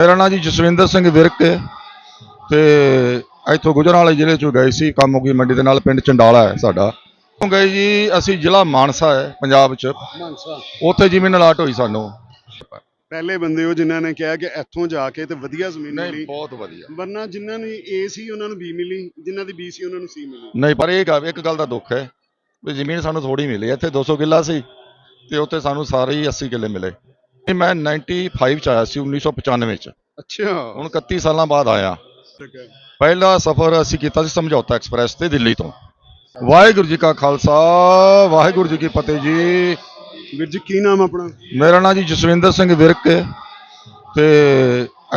ਮੇਰਾ ਨਾਂ ਜੀ ਜਸਵਿੰਦਰ ਸਿੰਘ ਵਿਰਕ ਤੇ ਇੱਥੋਂ ਗੁਜਰਾਂਵਾਲੇ ਜ਼ਿਲ੍ਹੇ ਚੋਂ ਗਏ ਸੀ ਕਾਮੋਗੀ ਮੰਡੀ ਦੇ ਨਾਲ ਪਿੰਡ ਚੰਡਾਲਾ ਹੈ ਸਾਡਾ। ਉੱਥੋਂ ਗਏ ਜੀ ਅਸੀਂ ਜ਼ਿਲ੍ਹਾ ਮਾਨਸਾ ਹੈ ਪੰਜਾਬ 'ਚ। ਮਾਨਸਾ ਉੱਥੇ ਜ਼ਮੀਨ ਅਲਾਟ ਹੋਈ ਸਾਨੂੰ। ਪਹਿਲੇ ਬੰਦੇ ਹੋ ਜਿਨ੍ਹਾਂ ਨੇ ਕਿਹਾ ਕਿ ਇੱਥੋਂ ਜਾ ਕੇ ਤੇ ਵਧੀਆ ਜ਼ਮੀਨ ਨਹੀਂ ਮਿਲੀ, ਬਹੁਤ ਵਧੀਆ। ਵਰਨਾ ਜਿਨ੍ਹਾਂ ਨੂੰ ਏ ਸੀ ਉਹਨਾਂ ਨੂੰ ਬੀ ਮਿਲੀ, ਜਿਨ੍ਹਾਂ ਦੀ ਬੀ ਸੀ ਉਹਨਾਂ ਨੂੰ ਸੀ ਮਿਲੀ। ਨਹੀਂ ਪਰ ਇੱਕ ਗੱਲ ਦਾ ਦੁੱਖ ਹੈ ਵੀ ਜ਼ਮੀਨ ਸਾਨੂੰ ਥੋੜੀ ਮਿਲੀ। ਇੱਥੇ 200 ਕਿੱਲਾ ਸੀ ਤੇ ਉੱਥੇ ਸਾਨੂੰ ਸਾਰੇ ਹੀ 80 ਕਿੱਲੇ ਮਿਲੇ। ਮੈਂ 95 ਚ ਆਇਆ ਸੀ 1995 ਚ। ਅੱਛਾ, ਹੁਣ 31 ਸਾਲਾਂ ਬਾਅਦ ਆਇਆ। ਪਹਿਲਾ ਸਫ਼ਰ ਅਸੀਂ ਕੀਤਾ ਸੀ ਸਮਝੌਤਾ ਐਕਸਪ੍ਰੈਸ ਤੇ ਦਿੱਲੀ ਤੋਂ। ਵਾਹਿਗੁਰੂ ਜੀ ਕਾ ਖਾਲਸਾ ਵਾਹਿਗੁਰੂ ਜੀ ਕੀ ਫਤਿਹ ਜੀ। ਵੀਰ ਜੀ ਕੀ ਨਾਮ ਆਪਣਾ? ਮੇਰਾ ਨਾਂ ਜੀ ਜਸਵਿੰਦਰ ਸਿੰਘ ਵਿਰਕ ਤੇ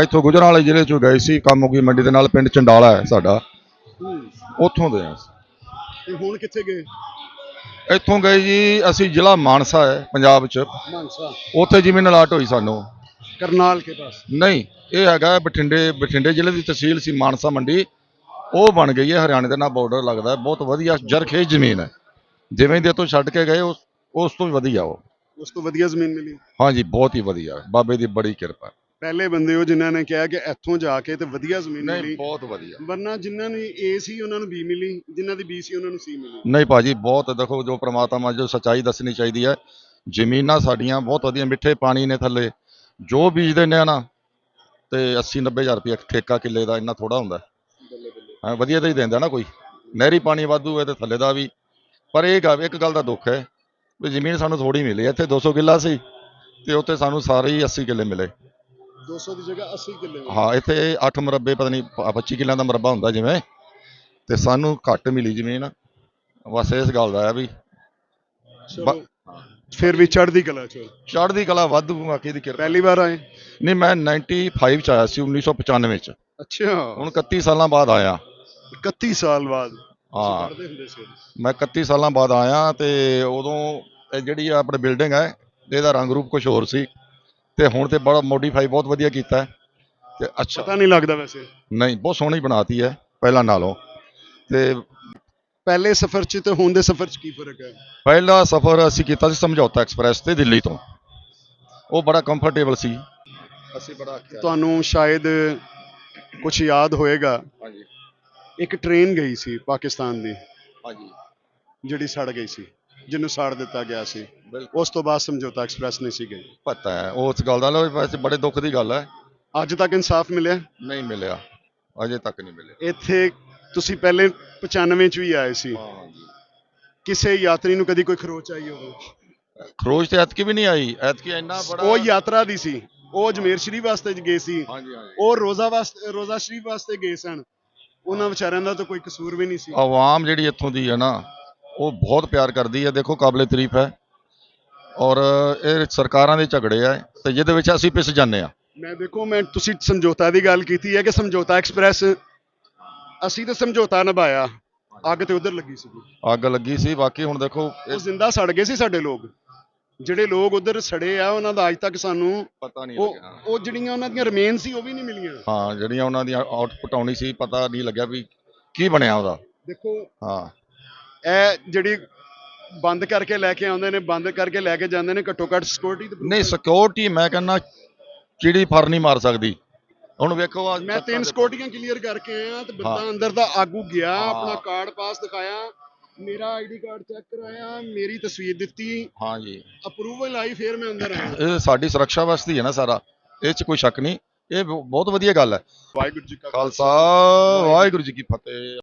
ਇੱਥੋਂ ਗੁਜਰਾਂਵਾਲੇ ਜ਼ਿਲ੍ਹੇ ਚੋਂ ਗਏ ਸੀ ਕਾਮੋਗੀ ਮੰਡੀ ਦੇ ਨਾਲ ਪਿੰਡ ਚੰਡਾਲਾ ਹੈ ਸਾਡਾ। ਉੱਥੋਂ ਦੇ ਹਾਂ। ਤੇ ਹੁਣ ਕਿੱਥੇ ਗਏ? ਇੱਥੋਂ ਗਏ ਜੀ ਅਸੀਂ ਜ਼ਿਲ੍ਹਾ ਮਾਨਸਾ ਹੈ ਪੰਜਾਬ 'ਚ। ਮਾਨਸਾ ਉੱਥੇ ਜ਼ਮੀਨ ਅਲਾਟ ਹੋਈ ਸਾਨੂੰ। ਕਰਨਾਲ ਕੇ ਪਾਸ? ਨਹੀਂ, ਇਹ ਹੈਗਾ ਬਠਿੰਡੇ ਜ਼ਿਲ੍ਹੇ ਦੀ ਤਹਿਸੀਲ ਸੀ ਮਾਨਸਾ ਮੰਡੀ। ਉਹ ਬਣ ਗਈ ਹੈ ਹਰਿਆਣੇ ਦੇ ਨਾਲ ਬਾਰਡਰ ਲੱਗਦਾ। ਬਹੁਤ ਵਧੀਆ ਜਰਖੇਜ਼ ਜ਼ਮੀਨ ਹੈ। ਜਿਵੇਂ ਦੇ ਤੋਂ ਛੱਡ ਕੇ ਗਏ ਉਸ ਤੋਂ ਵੀ ਵਧੀਆ ਉਹ। ਉਸ ਤੋਂ ਵਧੀਆ ਜ਼ਮੀਨ ਮਿਲੀ? ਹਾਂਜੀ ਬਹੁਤ ਹੀ ਵਧੀਆ, ਬਾਬੇ ਦੀ ਬੜੀ ਕਿਰਪਾ। ਪਹਿਲੇ ਬੰਦੇ ਹੋ ਜਿਨ੍ਹਾਂ ਨੇ ਕਿਹਾ ਕਿ ਇੱਥੋਂ ਜਾ ਕੇ ਤੇ ਵਧੀਆ ਜ਼ਮੀਨ ਨਹੀਂ ਮਿਲੀ, ਬਹੁਤ ਵਧੀਆ। ਵਰਨਾ ਜਿਨ੍ਹਾਂ ਨੂੰ ਏ ਸੀ ਉਹਨਾਂ ਨੂੰ ਬੀ ਮਿਲੀ, ਜਿਨ੍ਹਾਂ ਦੀ ਬੀ ਸੀ ਉਹਨਾਂ ਨੂੰ ਸੀ ਮਿਲੀ। ਨਹੀਂ ਭਾਜੀ ਬਹੁਤ, ਦੇਖੋ ਜੋ ਪ੍ਰਮਾਤਮਾ ਜੋ ਸੱਚਾਈ ਦੱਸਣੀ ਚਾਹੀਦੀ ਹੈ। ਜ਼ਮੀਨਾਂ ਸਾਡੀਆਂ ਬਹੁਤ ਵਧੀਆ, ਮਿੱਠੇ ਪਾਣੀ ਨੇ ਥੱਲੇ। ਜੋ ਬੀਜ ਦਿੰਦੇ ਆ ਨਾ ਤੇ 80-90 ਹਜ਼ਾਰ ਰੁਪਏ ਠੇਕਾ ਕਿੱਲੇ ਦਾ, ਇੰਨਾ ਥੋੜਾ ਹੁੰਦਾ। ਹਾਂ ਵਧੀਆ ਤਾਂ ਹੀ ਦਿੰਦਾ ਨਾ ਕੋਈ। ਨਹਿਰੀ ਪਾਣੀ ਵਾਧੂ ਹੈ ਤੇ ਥੱਲੇ ਦਾ ਵੀ। ਪਰ ਇੱਕ ਗੱਲ ਦਾ ਦੁੱਖ ਹੈ ਵੀ ਜ਼ਮੀਨ ਸਾਨੂੰ ਥੋੜੀ ਮਿਲੀ। ਇੱਥੇ 200 ਕਿੱਲਾ ਸੀ ਤੇ ਉੱਥੇ ਸਾਨੂੰ ਸਾਰੇ ਹੀ 80 ਕਿੱਲੇ ਮਿਲੇ। 200 ਦੀ ਜਗ੍ਹਾ 80 ਕਿੱਲੇ ਮਿਲੇ। ਹਾਂ ਇੱਥੇ 8 ਮੁਰੱਬੇ, ਪਤਾ ਨਹੀਂ 25 ਕਿੱਲਿਆਂ ਦਾ ਮੁਰੱਬਾ ਹੁੰਦਾ ਜਿਵੇਂ, ਤੇ ਸਾਨੂੰ ਘੱਟ ਮਿਲੀ ਜ਼ਮੀਨ। ਬਸ ਇਸ ਗੱਲ ਦਾ ਹੈ ਵੀ ਚਲੋ ਫਿਰ ਵੀ ਚੜ੍ਹਦੀ ਕਲਾ ਚ। ਚੜ੍ਹਦੀ ਕਲਾ ਵਾਧੂ ਬਾਕੀ ਦੀ ਕਿਰਪਾ। ਪਹਿਲੀ ਵਾਰ ਆਏ? ਨਹੀਂ ਮੈਂ 95 ਚ ਆਇਆ ਸੀ 1995 ਚ। ਅੱਛਾ, ਹੁਣ 31 ਸਾਲਾਂ ਬਾਅਦ ਆਇਆ। 31 ਸਾਲ ਬਾਅਦ? ਹਾਂ ਪੜ੍ਹਦੇ ਹੁੰਦੇ ਸੀ? ਮੈਂ 31 ਸਾਲਾਂ ਬਾਅਦ ਆਇਆ ਤੇ ਉਦੋਂ ਇਹ ਜਿਹੜੀ ਆਪਣੀ ਬਿਲਡਿੰਗ ਹੈ ਇਹਦਾ ਰੰਗ ਰੂਪ ਕੁਝ ਹੋਰ ਸੀ ਤੇ ਹੁਣ ਤੇ ਬੜਾ ਮੋਡੀਫਾਈ ਬਹੁਤ ਵਧੀਆ ਕੀਤਾ ਹੈ ਤੇ ਅੱਛਾ। ਪਤਾ ਨਹੀਂ ਲੱਗਦਾ ਵੈਸੇ? ਨਹੀਂ ਬਹੁਤ ਸੋਹਣੀ ਬਣਾਤੀ ਹੈ ਪਹਿਲਾਂ ਨਾਲੋਂ। ਤੇ ਪਹਿਲੇ ਸਫ਼ਰ 'ਚ ਤੇ ਹੁਣ ਦੇ ਸਫ਼ਰ 'ਚ ਕੀ ਫਰਕ ਹੈ? ਪਹਿਲਾ ਸਫ਼ਰ ਅਸੀਂ ਕੀਤਾ ਸੀ ਸਮਝੌਤਾ ਐਕਸਪ੍ਰੈਸ ਤੇ ਦਿੱਲੀ ਤੋਂ। ਉਹ ਬੜਾ ਕੰਫਰਟੇਬਲ ਸੀ। ਅਸੀਂ ਬੜਾ ਤੁਹਾਨੂੰ ਸ਼ਾਇਦ ਕੁਝ ਯਾਦ ਹੋਏਗਾ, ਹਾਂਜੀ ਇੱਕ ਟ੍ਰੇਨ ਗਈ ਸੀ ਪਾਕਿਸਤਾਨ ਦੀ ਹਾਂਜੀ ਜਿਹੜੀ ਸੜ ਗਈ ਸੀ, ਜਿਹਨੂੰ ਸਾੜ ਦਿੱਤਾ ਗਿਆ ਸੀ। ਬਿਲਕੁਲ ਉਸ ਤੋਂ ਬਾਅਦ ਸਮਝੌਤਾ ਐਕਸਪ੍ਰੈਸ ਨਹੀਂ ਸੀ ਗਈ। ਪਤਾ ਹੈ ਉਸ ਗੱਲ ਦਾ। ਵੈਸੇ ਬੜੇ ਦੁੱਖ ਦੀ ਗੱਲ ਹੈ। ਅੱਜ ਤੱਕ ਇਨਸਾਫ ਮਿਲਿਆ? ਨਹੀਂ ਮਿਲਿਆ, ਅਜੇ ਤੱਕ ਨਹੀਂ ਮਿਲਿਆ। ਇੱਥੇ ਤੁਸੀਂ ਪਹਿਲੇ 95 ਚ ਵੀ ਆਏ ਸੀ, ਹਾਂਜੀ ਕਿਸੇ ਯਾਤਰੀ ਨੂੰ ਕਦੀ ਕੋਈ ਖਰੋਚ ਆਈ ਹੋਵੇ? ਖਰੋਚ ਤੇ ਐਤਕੀ ਵੀ ਨਹੀਂ ਆਈ। ਐਤਕੀ ਇੰਨਾ ਬੜਾ ਉਹ ਯਾਤਰਾ ਦੀ ਸੀ, ਉਹ ਅਜਮੇਰ ਸ਼ਰੀਫ ਵਾਸਤੇ ਗਏ ਸੀ, ਹਾਂਜੀ ਹਾਂਜੀ ਉਹ ਰੋਜ਼ਾ ਸ਼ਰੀਫ ਵਾਸਤੇ ਗਏ ਸਨ। ਉਹਨਾਂ ਵਿਚਾਰਿਆਂ ਦਾ ਤਾਂ ਕੋਈ ਕਸੂਰ ਵੀ ਨਹੀਂ ਸੀ। ਆਵਾਮ ਜਿਹੜੀ ਇੱਥੋਂ ਦੀ ਹੈ ਨਾ ਉਹ ਬਹੁਤ ਪਿਆਰ ਕਰਦੀ ਹੈ। ਦੇਖੋ ਕਾਬਲੇ ਤਾਰੀਫ ਹੈ। ਔਰ ਇਹ ਸਰਕਾਰਾਂ ਦੇ ਝਗੜੇ ਆ ਤੇ ਜਿਹਦੇ ਵਿੱਚ ਅਸੀਂ ਪਿਸ ਜਾਂਦੇ ਆ। ਮੈਂ ਤੁਸੀਂ ਸਮਝੌਤਾ ਦੀ ਗੱਲ ਕੀਤੀ ਹੈ ਕਿ ਸਮਝੌਤਾ ਐਕਸਪ੍ਰੈਸ, ਅਸੀਂ ਤਾਂ ਸਮਝੌਤਾ ਨਿਭਾਇਆ, ਅੱਗ ਤੇ ਉਧਰ ਲੱਗੀ ਸੀ। ਅੱਗ ਲੱਗੀ ਸੀ। ਬਾਕੀ ਹੁਣ ਦੇਖੋ ਉਹ ਜ਼ਿੰਦਾ ਸੜ ਗਏ ਸੀ ਸਾਡੇ ਲੋਕ। ਜਿਹੜੇ ਲੋਕ ਉਧਰ ਸੜੇ ਆ ਉਹਨਾਂ ਦਾ ਅੱਜ ਤੱਕ ਸਾਨੂੰ ਪਤਾ ਨਹੀਂ ਉਹ ਲੱਗਿਆ। ਉਹ ਜਿਹੜੀਆਂ ਉਹਨਾਂ ਦੀਆਂ ਰਿਮੇਨ ਸੀ ਉਹ ਵੀ ਨਹੀਂ ਮਿਲੀਆਂ। ਹਾਂ ਜਿਹੜੀਆਂ ਉਹਨਾਂ ਦੀਆਂ ਆਊਟਪੁੱਟ ਆਉਣੀ ਸੀ, ਪਤਾ ਨਹੀਂ ਲੱਗਿਆ ਵੀ ਕੀ ਬਣਿਆ ਉਹਦਾ। ਦੇਖੋ ਹਾਂ ਇਹ ਜਿਹੜੀ ਬੰਦ ਕਰਕੇ ਲੈ ਕੇ ਆਉਂਦੇ ਨੇ, ਬੰਦ ਕਰਕੇ ਲੈ ਕੇ ਜਾਂਦੇ ਨੇ, ਘੱਟੋ ਘੱਟ ਸਿਕਿਉਰਿਟੀ ਨਹੀਂ ਸਿਕਿਉਰਿਟੀ ਮੈਂ ਕਹਿੰਦਾ ਚਿੜੀ ਫਰ ਨਹੀਂ ਮਾਰ ਸਕਦੀ। ਹੁਣ ਵੇਖੋ ਮੈਂ 3 ਸਿਕਿਉਰਿਟੀਆਂ ਕਲੀਅਰ ਕਰਕੇ ਆਇਆ ਤੇ ਬੰਦਾ ਅੰਦਰ ਦਾ ਆਗੂ ਗਿਆ, ਆਪਣਾ ਕਾਰਡ ਪਾਸ ਦਿਖਾਇਆ, ਮੇਰਾ ਆਈਡੀ ਕਾਰਡ ਚੈੱਕ ਕਰਾਇਆ, ਮੇਰੀ ਤਸਵੀਰ ਦਿੱਤੀ, ਹਾਂਜੀ ਅਪਰੂਵਲ ਆਈ, ਫਿਰ ਮੈਂ ਅੰਦਰ ਆਇਆ। ਇਹ ਸਾਡੀ ਸੁਰੱਖਿਆ ਵਾਸਤੇ ਹੀ ਹੈ ਨਾ ਸਾਰਾ, ਇਹ 'ਚ ਕੋਈ ਸ਼ੱਕ ਨਹੀਂ। ਇਹ ਬਹੁਤ ਵਧੀਆ ਗੱਲ ਹੈ। ਵਾਹਿਗੁਰੂ ਜੀ ਕਾ ਖਾਲਸਾ ਵਾਹਿਗੁਰੂ ਜੀ ਕੀ ਫਤਿਹ।